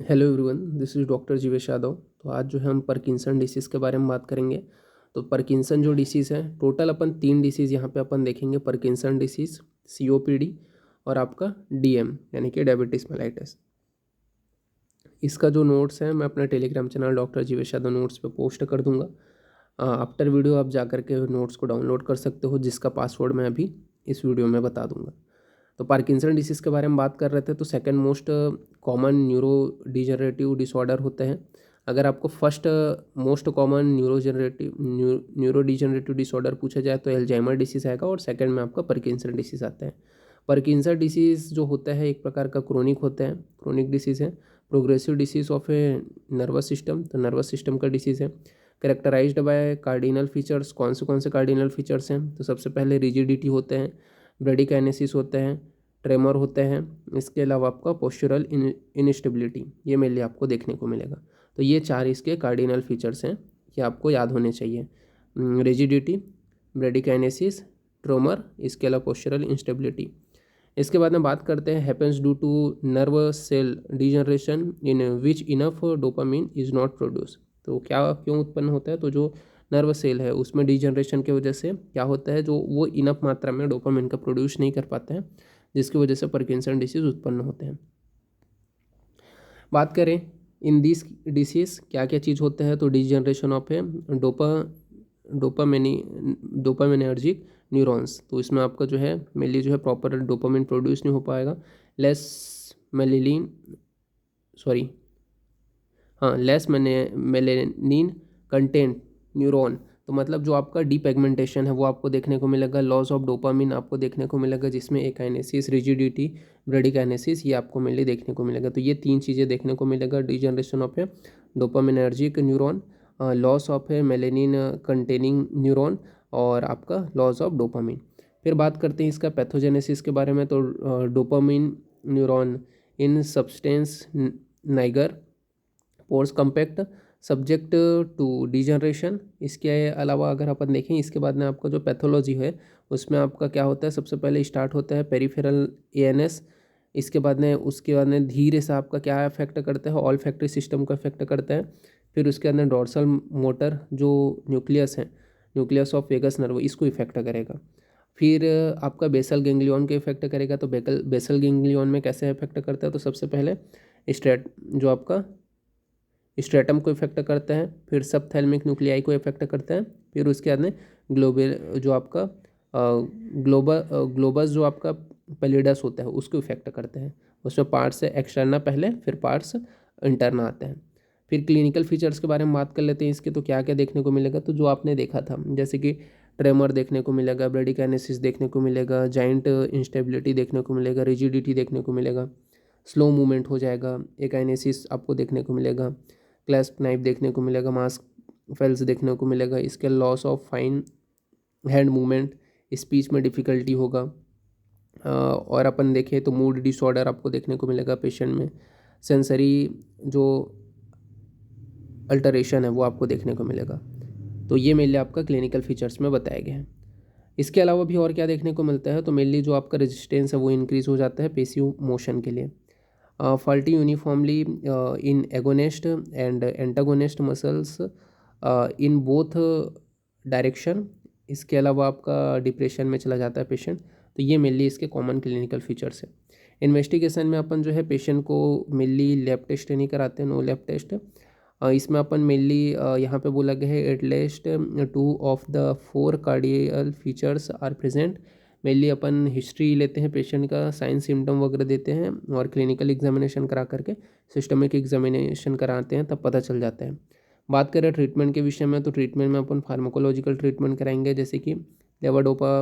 Hello everyone, this is doctor Jeevesh Yadav. तो आज जो है हम पार्किंसन डिसीज़ के बारे में बात करेंगे। तो पार्किंसन जो डिसीज़ है, टोटल अपन 3 डिसीज़ यहाँ पे अपन देखेंगे। पार्किंसन डिसीज़, सीओपीडी और आपका डीएम यानी कि डायबिटीज़ मेलाइटस। इसका जो नोट्स है मैं अपना Telegram channel doctor Jeevesh Yadav notes पे पोस्ट कर दूंगा। आफ्टर वीडियो आप जा कर के नोट्स को डाउनलोड कर सकते हो, जिसका पासवर्ड मैं अभी इस वीडियो में बता दूंगा। तो पार्किंसन डिसीज़ के बारे में बात कर रहे थे। तो second most common neuro degenerative disorder होते हैं। अगर आपको first most common neuro degenerative disorder पूछा जाए तो एल्जाइमर डिसीज़ आएगा, और सेकंड में आपका पार्किंसन डिसीज़ आता है। पार्किंसन डिसीज़ जो होता है एक प्रकार का क्रोनिक होता है, क्रोनिक डिसीज़ है, progressive disease of a nervous system. तो नर्वस सिस्टम का डिसीज़ है, करेक्टराइज्ड बाय कार्डिनल फीचर्स। कौन से कार्डिनल फीचर्स हैं? तो सबसे पहले रिजिडिटी होते हैं, ब्रेडिकाइनेसिस होते हैं, ट्रेमर होते हैं, इसके अलावा आपका पोस्चरल इनस्टेबिलिटी, ये मेनली आपको देखने को मिलेगा। तो ये 4 इसके कार्डिनल फीचर्स हैं, ये आपको याद होने चाहिए। रिजिडिटी, ब्रेडिकाइनेसिस, ट्रोमर, इसके अलावा पोस्चरल इंस्टेबिलिटी। इसके बाद में बात करते हैं happens due to nerve cell degeneration in which enough dopamine is not produce. तो क्या क्यों उत्पन्न होता है? तो जो नर्व सेल है उसमें डिजनरेशन की वजह से क्या होता है, जो वो इनफ मात्रा में डोपामिन का प्रोड्यूस नहीं कर पाते हैं, जिसकी वजह से पार्किंसन डिसीज़ उत्पन्न होते हैं। बात करें इन दिस डिसीज़ क्या क्या चीज़ होते हैं, तो डिजनरेशन ऑफ है डोपामिनी डोपामिनर्जिक न्यूरॉन्स। तो इसमें आपका जो है मेनली जो है प्रॉपर डोपामिन प्रोड्यूस नहीं हो पाएगा। लेस मेलेनिन सॉरी हाँ लेस मेलेनिन कंटेंट न्यूरॉन। तो मतलब जो आपका डीपेगमेंटेशन है वो आपको देखने को मिलेगा। लॉस ऑफ डोपामिन आपको देखने को मिलेगा, जिसमें एकाइनेसिस, रिजिडिटी, ब्रेडिकाइनेसिस, ये आपको मेनली देखने को मिलेगा। तो ये 3 चीज़ें देखने को मिलेगा, degeneration of A dopaminergic neuron, loss of A melanin containing neuron, और आपका लॉस ऑफ डोपामिन। फिर बात करते हैं इसका पैथोजेनेसिस के बारे में। तो dopamine neuron in substantia nigra pars compacta subject to degeneration. इसके अलावा अगर अपन देखें इसके बाद में आपका जो पैथोलॉजी है उसमें आपका क्या होता है, सबसे पहले स्टार्ट होता है पेरिफेरल एएनएस। उसके बाद में धीरे से आपका क्या इफेक्ट करता है, ऑल फैक्ट्री सिस्टम को इफेक्ट करता है। फिर उसके अंदर डोर्सल मोटर जो न्यूक्लियस है, न्यूक्लियस ऑफ वेगस नर्व, इसको इफेक्ट करेगा। फिर आपका बेसल गेंगलियन के इफेक्ट करेगा। तो बेसल गेंगलियन में कैसे इफेक्ट करता है, तो सबसे पहले स्ट्रेट जो आपका स्ट्रेटम को इफेक्ट करता है, फिर सबथैलेमिक न्यूक्लियाई को इफेक्ट करता है, फिर उसके बाद में ग्लोबल जो आपका ग्लोबस जो आपका पेलिडस होता है उसको इफेक्ट करते हैं। उसमें पार्ट्स एक्सटर्ना पहले, फिर पार्ट्स इंटरना आते हैं। फिर क्लिनिकल फीचर्स के बारे में बात कर लेते हैं इसके। तो क्या क्या देखने को मिलेगा, तो जो आपने देखा था जैसे कि ट्रेमर देखने को मिलेगा, ब्रेडिकाइनेसिस देखने को मिलेगा, जाइंट इंस्टेबिलिटी देखने को मिलेगा, रिजिडिटी देखने को मिलेगा, स्लो मूवमेंट हो जाएगा, एकाइनेसिस आपको देखने को मिलेगा, क्लैस्प नाइफ देखने को मिलेगा, मास्क फेल्स देखने को मिलेगा। इसके loss of fine hand movement, speech में डिफ़िकल्टी होगा। और अपन देखें तो मूड डिसऑर्डर आपको देखने को मिलेगा पेशेंट में। सेंसरी जो अल्टरेशन है वो आपको देखने को मिलेगा। तो ये मेनली आपका क्लिनिकल फीचर्स में बताया गया है। इसके अलावा भी और क्या देखने को मिलता है, तो मेनली जो आपका रेजिस्टेंस है वो इंक्रीज़ हो जाता है पेसिव मोशन के लिए। faulty uniformly in agonist and antagonist muscles in both direction. इसके अलावा आपका डिप्रेशन में चला जाता है पेशेंट। तो ये मेनली इसके कॉमन क्लिनिकल फीचर्स है। इन्वेस्टिगेशन में अपन जो है पेशेंट को मेनली लैब टेस्ट नहीं कराते हैं, नो लैब टेस्ट। इसमें अपन मेनली यहाँ पे बोला गया है at least 2 of the 4 cardial features are present. Mainly अपन हिस्ट्री लेते हैं पेशेंट का, साइन सिम्टम वगैरह देते हैं, और क्लिनिकल एग्जामिनेशन करा करके सिस्टमिक एग्जामिनेशन कराते हैं, तब पता चल जाता है। बात करें ट्रीटमेंट के विषय में, तो ट्रीटमेंट में अपन फार्माकोलॉजिकल ट्रीटमेंट कराएंगे, जैसे कि लेवाडोपा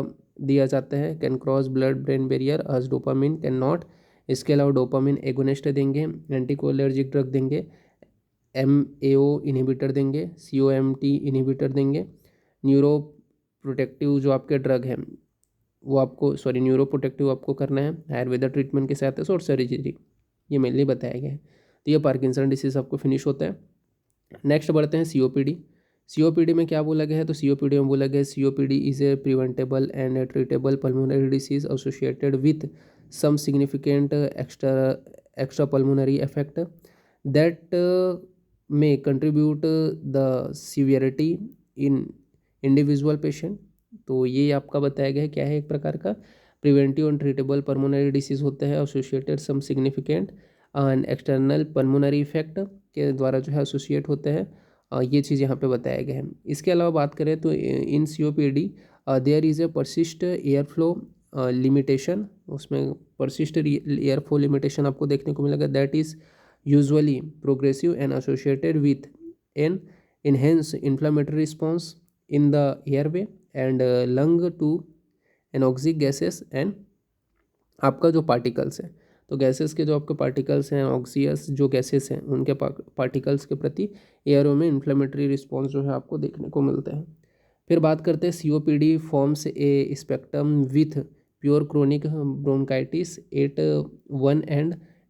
दिया जाता है, can cross blood brain barrier as dopamine can not. इसके अलावा डोपामिन एगोनिस्ट देंगे, एंटीकोलर्जिक ड्रग देंगे, MAO इनहिबिटर देंगे, COMT इनहिबिटर देंगे, न्यूरो प्रोटेक्टिव जो आपके ड्रग हैं वो आपको न्यूरो प्रोटेक्टिव आपको करना है आयुर्वेदा ट्रीटमेंट के साथ है, और सर्जरी, ये मेनली बताया गया है। तो ये पार्किंसन डिसीज़ आपको फिनिश होता है। नेक्स्ट बढ़ते हैं COPD। COPD में क्या बोला गया है, तो COPD में बोला गया है COPD is a preventable and treatable pulmonary disease associated with some significant extra pulmonary effect. That may contribute the severity in individual patient। तो ये आपका बताया गया है क्या है, एक प्रकार का preventive and treatable pulmonary disease होते हैं associated some significant and external pulmonary effect के द्वारा जो है एसोसिएट होते हैं। ये चीज़ यहाँ पे बताया गया है। इसके अलावा बात करें तो in COPD there is a persist air flow limitation, उसमें परसिस्ट एयर फ्लो लिमिटेशन आपको देखने को मिलेगा। That is usually progressive and associated with an enhanced inflammatory response in the airway and lung to anoxic gases and आपका जो particles हैं, तो gases के जो आपके पार्टिकल्स हैं, ऑक्सीयस जो गैसेस हैं उनके पार्टिकल्स के प्रति एयरो में इन्फ्लेमेटरी रिस्पॉन्स जो है आपको देखने को मिलता है। फिर बात करते हैं COPD forms a spectrum with pure chronic bronchitis at one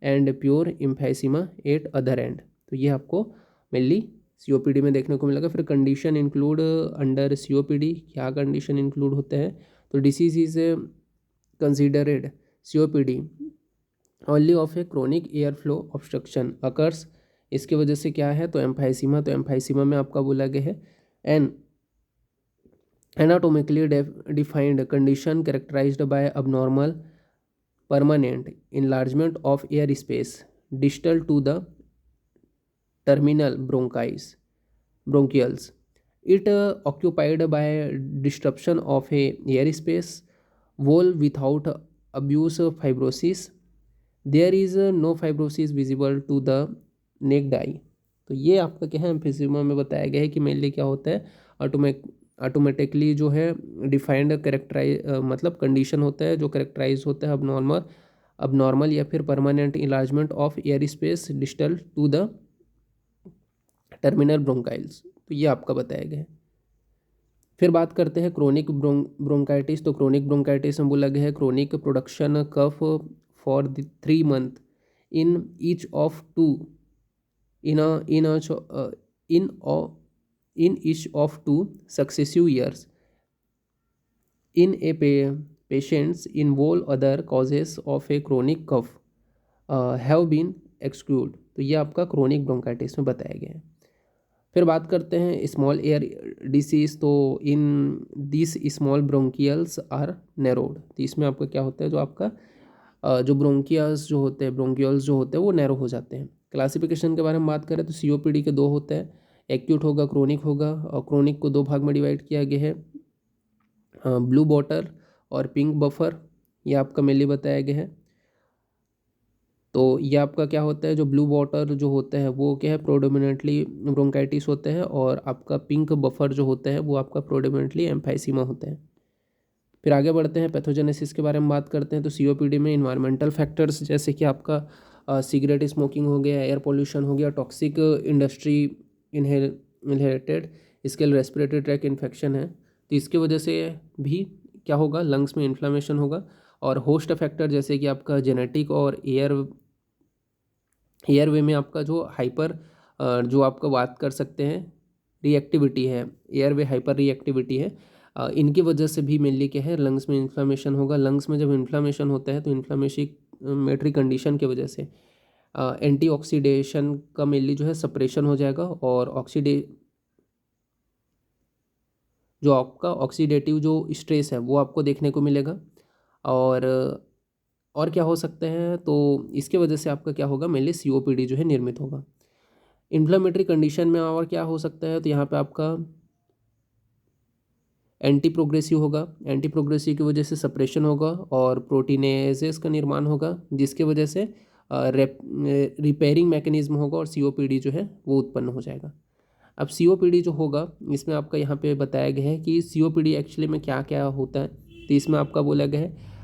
and pure emphysema at other end. तो ये आपको मेनली COPD में देखने को मिलेगा। फिर कंडीशन इंक्लूड अंडर COPD क्या कंडीशन इंक्लूड होते हैं, तो disease is considered COPD only of A chronic air flow obstruction occurs. इसके वजह से क्या है, तो एम्फाइसीमा, तो एम्फाइसीमा में आपका बोला गया है an anatomically defined condition characterized by abnormal permanent enlargement of air space distal to the terminal bronchioles. It occupied by disruption of a air space wall without abuse of fibrosis. There is no fibrosis visible to the naked eye। तो ये आपका क्या है emphysema में बताया गया है कि मेनली क्या होता है, ऑटोमेटिकली जो है डिफाइंड कैरेक्टराइज मतलब कंडीशन होता है जो कैरेक्टराइज होता है abnormal या फिर permanent enlargement of air space distal to the terminal bronchioles. तो ये आपका बताया गया है। फिर बात करते हैं क्रोनिक ब्रोंकाइटिस। तो क्रोनिक ब्रोंकाइटिस में बोला गया है chronic production cough for the 3 month in each of two in each of 2 successive years in a patients involve other causes of a chronic cough have been excluded। तो ये आपका chronic bronchitis में बताया गया है। फिर बात करते हैं स्मॉल एयर डिसीज। तो in this small bronchioles are narrowed. तो इसमें आपका क्या होता है, जो आपका जो ब्रोंकियल्स जो होते हैं, ब्रोंकियल्स जो होते हैं वो नैरो हो जाते हैं। क्लासिफिकेशन के बारे में बात करें तो COPD के 2 होते हैं, एक्यूट होगा, क्रोनिक होगा। और क्रोनिक को 2 भाग में डिवाइड किया गया है, ब्लू बॉटल और पिंक बफर। ये आपका मेनली बताया गया है। तो ये आपका क्या होता है, जो ब्लू बॉटल जो होता है वो क्या है प्रोडोमिनेंटली ब्रोंकाइटिस होता है, और आपका पिंक बफर जो होता है वो आपका प्रोडोमिनेंटली एम्फाइसीमा होता है। फिर आगे बढ़ते हैं, पैथोजेनेसिस के बारे में बात करते हैं। तो COPD में इन्वायरमेंटल फैक्टर्स जैसे कि आपका सिगरेट स्मोकिंग हो गया, एयर पोल्यूशन हो गया, toxic industry inherited scale respiratory tract infection है, तो इसके वजह से भी क्या होगा, लंग्स में इन्फ्लामेशन होगा। और होस्ट फैक्टर जैसे कि आपका जेनेटिक और एयरवे में आपका जो जो आपका बात कर सकते हैं रिएक्टिविटी है, एयरवे हाइपर रिएक्टिविटी है, इनकी वजह से भी मेनली क्या है लंग्स में इन्फ्लामेशन होगा। लंग्स में जब इन्फ्लामेशन होता है तो इन्फ्लामेटरी कंडीशन की वजह से एंटीऑक्सीडेशन का मेनली जो है सप्रेशन हो जाएगा, और जो आपका ऑक्सीडेटिव जो स्ट्रेस है वो आपको देखने को मिलेगा। और क्या हो सकते हैं, तो इसके वजह से आपका क्या होगा, मेनली COPD जो है निर्मित होगा। इन्फ्लामेटरी कंडीशन में और क्या हो सकता है, तो यहाँ पे आपका एंटी प्रोग्रेसिव होगा। एंटी प्रोग्रेसिव की वजह से सप्रेशन होगा और प्रोटीनेजेस का निर्माण होगा, जिसके वजह से रिपेयरिंग मैकेनिज्म होगा और COPD जो है वो उत्पन्न हो जाएगा। अब COPD जो होगा इसमें आपका यहाँ पे बताया गया है कि COPD एक्चुअली में क्या क्या होता है। तो इसमें आपका बोला गया है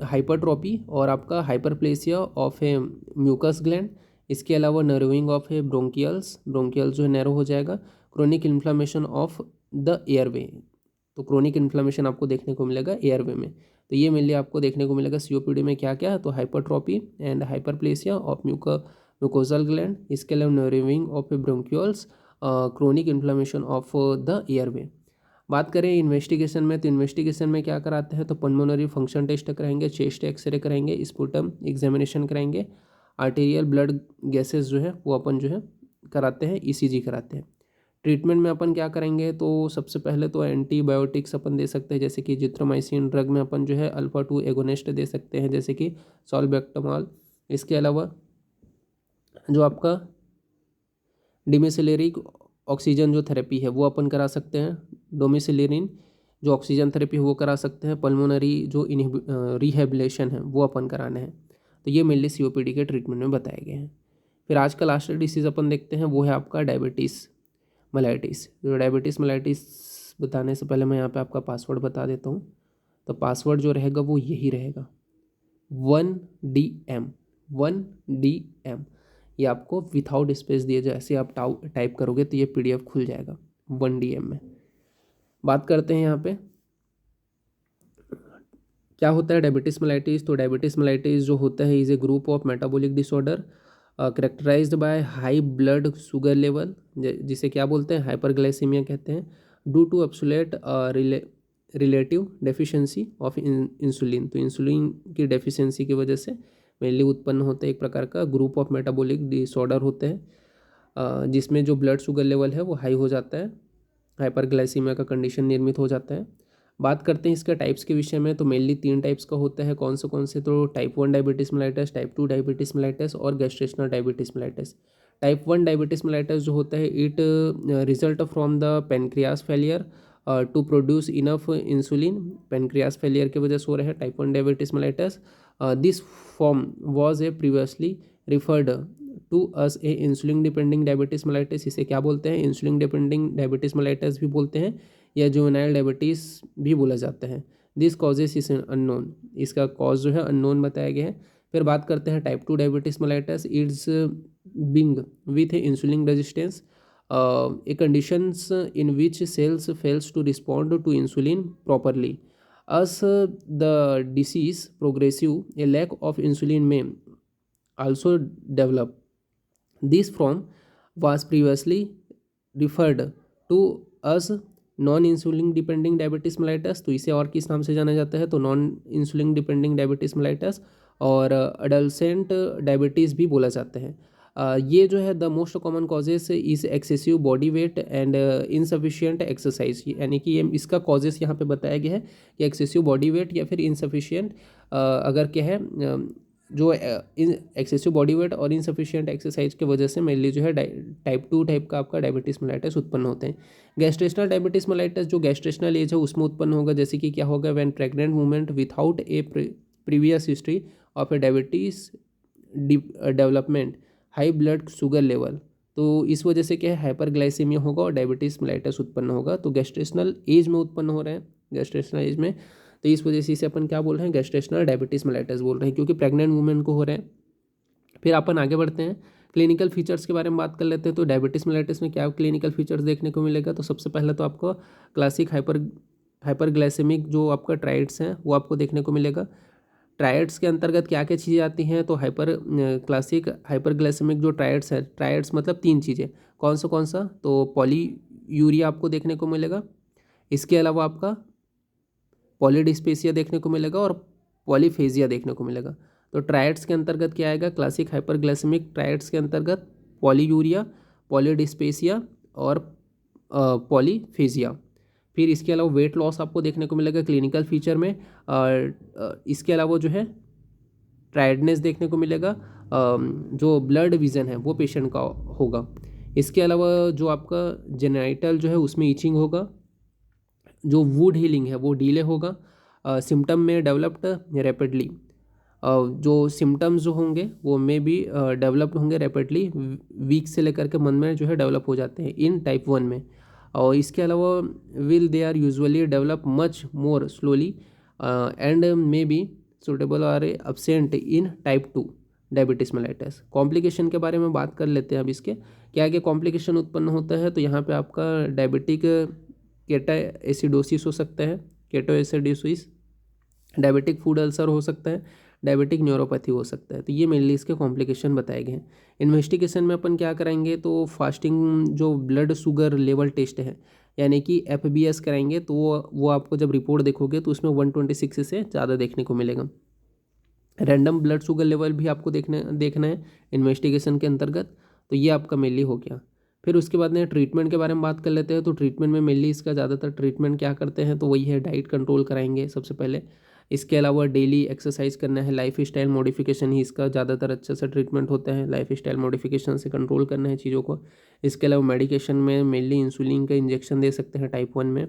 हाइपरट्रॉपी और आपका hyperplasia of a mucus gland. इसके अलावा नर्विंग ऑफ ए ब्रोंकियल्स जो है नैरो हो जाएगा। Chronic inflammation of the airway, तो क्रोनिक इन्फ्लामेशन आपको देखने को मिलेगा एयरवे में। तो ये मेनली आपको देखने को मिलेगा COPD में क्या क्या, तो hypertrophy and hyperplasia of mucosal gland. इसके अलावा narrowing of a bronchioles, chronic inflammation of the airway. बात करें इन्वेस्टिगेशन में, तो इन्वेस्टिगेशन में क्या कराते हैं, तो पल्मोनरी फंक्शन टेस्ट कराएंगे, चेस्ट एक्सरे कराएंगे, स्पुटम एग्जामिनेशन कराएंगे, आर्टेरियल ब्लड गैसेस जो है वो अपन जो है कराते हैं, ईसीजी कराते हैं। ट्रीटमेंट में अपन क्या करेंगे, तो सबसे पहले तो एंटीबायोटिक्स अपन दे सकते हैं, जैसे कि जिथ्रोमाइसिन। ड्रग में अपन जो है अल्फा 2 एगोनिस्ट दे सकते हैं, जैसे कि सॉल्बेक्टामॉल। इसके अलावा जो आपका डिमेसिलरी ऑक्सीजन जो थेरेपी है वो अपन करा सकते हैं, डोमिसिलिन जो ऑक्सीजन थेरेपी है वो करा सकते हैं, पल्मोनरी जो रिहेबिलेशन है वो अपन कराने हैं। तो ये मेनली सीओपीडी के ट्रीटमेंट में बताए गए हैं। फिर आज का लास्ट डिसीज़ अपन देखते हैं, वो है आपका डायबिटीज़ मेलाइटिस। जो डायबिटीज़ मेलाइटिस बताने से पहले मैं यहाँ पे आपका पासवर्ड बता देता हूँ। तो पासवर्ड जो रहेगा वो यही रहेगा, 1DM 1DM। ये आपको विथआउट स्पेस दिए, जैसे आप टाइप करोगे तो ये PDF खुल जाएगा 1DM में। बात करते हैं यहाँ पे क्या होता है डायबिटीज़ मेलाइटिस। तो डायबिटीज़ मेलाइटिस जो होता है is a group of metabolic disorder characterized by high blood sugar level, जिसे क्या बोलते हैं, हाइपरग्लाइसीमिया कहते हैं, due to absolute relative deficiency of insulin. तो इंसुलिन की डेफिशिएंसी की वजह से मेनली उत्पन्न होते हैं एक प्रकार का ग्रुप ऑफ मेटाबॉलिक डिसऑर्डर होते हैं, जिसमें जो ब्लड शुगर लेवल है वो हाई हो जाता है, हाइपरग्लाइसीमिया का कंडीशन निर्मित हो जाता है। बात करते हैं इसके टाइप्स के विषय में, तो मेनली 3 टाइप्स का होता है। कौन से, तो type 1 diabetes mellitus, type 2 diabetes mellitus और gestational diabetes mellitus. Type 1 diabetes mellitus जो होता है it result from the pancreas failure to produce enough insulin. Pancreas failure की वजह से हो रहा है type 1 diabetes mellitus. This form was a previously referred to as a insulin depending diabetes mellitus. इसे क्या बोलते हैं, इंसुलिन डिपेंडिंग डायबिटीज़ मेलाइटिस भी बोलते हैं या जुवेनाइल डायबिटीज़ भी बोला जाता है। दिस कॉजेस इज अननोन, इसका कॉज जो है अननोन बताया गया है। फिर बात करते हैं type 2 diabetes mellitus, it's being with insulin resistance, a conditions in which cells fails to respond to insulin properly. as the disease progressive, a lack of insulin may also develop. This form was previously referred to as non insulin depending diabetes mellitus. तो इसे और किस नाम से जाना जाता है, तो non insulin depending diabetes mellitus और अडल्सेंट डायबिटीज़ भी बोला जाता है। ये जो है the most common causes is excessive body weight and insufficient exercise, यानी कि ये इसका कॉजेस यहाँ पे बताया गया है कि एक्सेसिव बॉडी वेट या फिर इनसफिशिएंट अगर क्या है जो एक्सेसिव बॉडी वेट और इनसफिशिएंट एक्सरसाइज की वजह से मेनली जो है टाइप 2 टाइप का आपका डायबिटीज़ मेलाइटिस उत्पन्न होते हैं। गैस्ट्रेशनल डायबिटीज़ मेलाइटिस जो गैस्ट्रेशनल एज है उसमें उत्पन्न होगा, जैसे कि क्या होगा, when pregnant women without A previous history of A diabetes development high blood sugar level, तो इस वजह से क्या है हाइपरग्लाइसीमिया होगा और डायबिटीज़ मेलाइटिस उत्पन्न होगा। तो गैस्ट्रेशनल एज में उत्पन्न हो रहे हैं, गैस्ट्रेशनल एज में, तो इस वजह से इसे अपन क्या बोल रहे हैं, गैस्ट्रेशनल डायबिटीज़ मेलाइटिस बोल रहे हैं, क्योंकि प्रेग्नेंट वुमेन को हो रहे हैं। फिर अपन आगे बढ़ते हैं, क्लिनिकल फीचर्स के बारे में बात कर लेते हैं। तो डायबिटीज़ मेलाइटिस में क्या क्लिनिकल फीचर्स देखने को मिलेगा, तो सबसे पहले तो आपको क्लासिक हाइपरग्लाइसेमिक जो आपका ट्राइड्स हैं वो आपको देखने को मिलेगा। ट्राइड्स के अंतर्गत क्या क्या चीज़ें आती हैं, तो क्लासिक हाइपरग्लाइसेमिक जो ट्राइड्स है, ट्राइड्स मतलब 3 चीज़ें, कौन सा, तो पॉलीयूरिया आपको देखने को मिलेगा, इसके अलावा आपका पॉलीडिस्पेसिया देखने को मिलेगा और पॉलीफेजिया देखने को मिलेगा। तो ट्राइड्स के अंतर्गत क्या आएगा, क्लासिक हाइपरग्लाइसेमिक ट्राइड्स के अंतर्गत पॉलीयूरिया, पॉलीडिस्पेसिया और पॉलीफेजिया। फिर इसके अलावा वेट लॉस आपको देखने को मिलेगा क्लिनिकल फीचर में। इसके अलावा जो है टायर्डनेस देखने को मिलेगा, जो ब्लड विज़न है वो पेशेंट का होगा। इसके अलावा जो आपका जेनाइटल जो है उसमें ईचिंग होगा, जो वुड हीलिंग है वो डीले होगा, सिम्टम में डेवलप्ड रैपिडली, जो सिम्टम्स जो होंगे वो में भी डेवलप्ड होंगे रैपिडली, वीक से लेकर के मंथ में जो है डेवलप हो जाते हैं इन टाइप 1 में। और इसके अलावा will they are usually develop much more slowly and may be subtle or absent in type 2 diabetes mellitus. Complication के बारे में बात कर लेते हैं अब इसके क्या क्या कॉम्प्लिकेशन उत्पन्न होता है। तो यहाँ पे आपका डायबिटिक केटा एसिडोसिस हो सकता है, ketoacidosis, diabetic foot ulcer हो सकता है, डायबिटिक न्यूरोपैथी हो सकता है। तो ये मेनली इसके कॉम्प्लिकेशन बताए गए हैं। इन्वेस्टिगेशन में अपन क्या कराएंगे, तो फास्टिंग जो ब्लड शुगर लेवल टेस्ट है यानी कि FBS कराएंगे तो वो आपको जब रिपोर्ट देखोगे तो उसमें 126 से ज़्यादा देखने को मिलेगा। रैंडम ब्लड शुगर लेवल भी आपको देखना है इन्वेस्टिगेशन के अंतर्गत। तो ये आपका मेनली हो गया। फिर उसके बाद में ट्रीटमेंट के बारे में बात कर लेते हैं। तो ट्रीटमेंट में मेनली इसका ज़्यादातर ट्रीटमेंट क्या करते हैं, तो वही है डाइट कंट्रोल कराएंगे सबसे पहले। इसके अलावा डेली एक्सरसाइज करना है, लाइफ स्टाइल मॉडिफिकेशन ही इसका ज़्यादातर अच्छा सा ट्रीटमेंट होता है। लाइफ स्टाइल मॉडिफिकेशन से कंट्रोल करना है चीज़ों को। इसके अलावा मेडिकेशन में मेनली इंसुलिन का इंजेक्शन दे सकते हैं टाइप 1 में।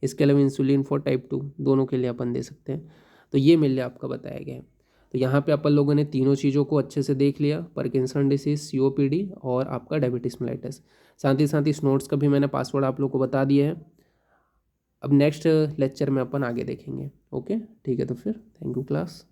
इसके अलावा इंसुलिन फॉर टाइप 2 दोनों के लिए अपन दे सकते हैं। तो ये मेनली आपका बताया गया है। तो यहाँ पे अपन लोगों ने तीनों चीज़ों को अच्छे से देख लिया, पार्किंसन डिसीज, COPD और आपका डायबिटीज मेलाइटस। साथ ही इस नोट्स का भी मैंने पासवर्ड आप लोग को बता दिया है। अब नेक्स्ट लेक्चर में अपन आगे देखेंगे। ओके, ठीक है, तो फिर थैंक यू क्लास।